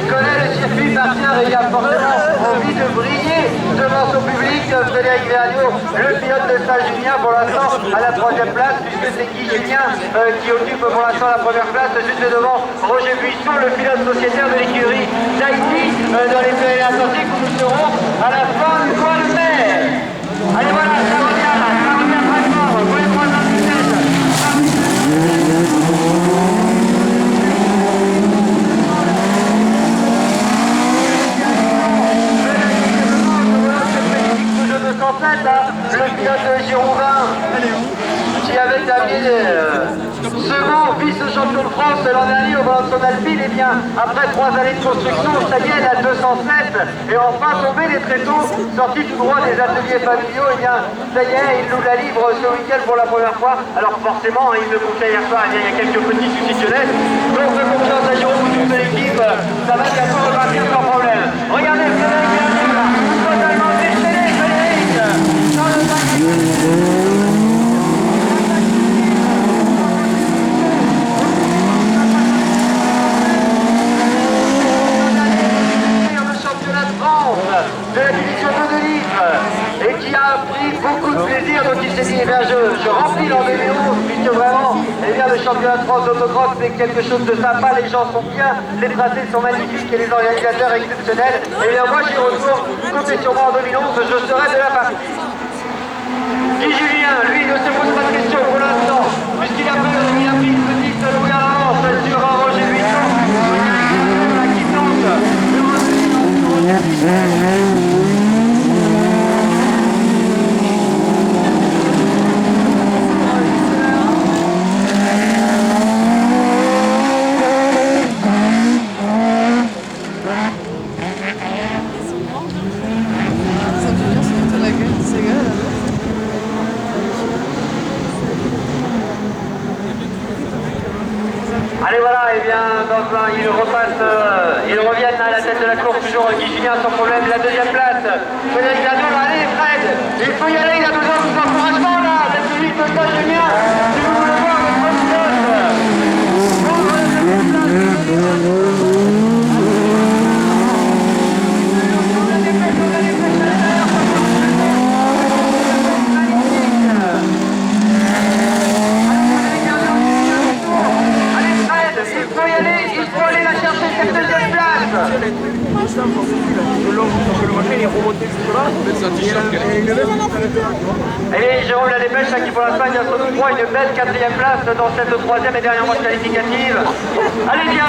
connaît le circuit par cœur et il a forcément envie de briller devant son public. Frédéric Vergniaud, le pilote de Saint-Junien pour l'instant à la 3e place, puisque c'est Guy Julien qui occupe pour l'instant la 1re place, juste devant Roger Buisson, le pilote sociétaire de l'écurie d'Haïti dans les Pyrénées Atlantiques, où nous serons à la fin du mois de mai. Allez voilà, ça revient très fort pour les 3 ans du tête. Le pilote Giroudin qui avait terminé second vice-champion de France l'an dernier au volant de son Alpine, et bien après 3 années de construction, ça y est, la 207 et enfin tombé les tréteaux sortis tout droit des ateliers familiaux, et bien ça y est, il nous la livre ce week-end pour la première fois. Alors forcément, il me conseille hier soir, il y a quelques petits soucis de jeunesse, donc de confiance à Jérôme ou toute l'équipe, ça va bientôt repartir sans problème. Regardez, Frédéric là, totalement déchaîné, Frédéric dans le bac. De la division de livres et qui a pris beaucoup de plaisir, donc il s'est dit, eh bien je remplis l'an 2011 puisque vraiment, eh bien le championnat de France d'autocross c'est quelque chose de sympa, les gens sont bien, les tracés sont magnifiques et les organisateurs exceptionnels. Et bien moi j'y retourne, comptez sur moi en 2011, je serai de la partie. Guy Julien, lui ne se pose pas de questions pour l'instant, puisqu'il a peur, il a pris une petite longueur d'avance sur Roger Buisson, qui tente de Allez voilà, et bien ils reviennent à la tête de la course, toujours Guy Julien sans problème, la 2e place. Frédéric Vergniaud, allez Fred, il faut y aller, il a besoin de vos encouragements là, la public de Saint-Julien, si vous voulez voir votre Et Jérôme la dépêche qui pour l'instant il a son droit une belle 4e place dans cette 3e et dernière manche qualificative. Allez bien,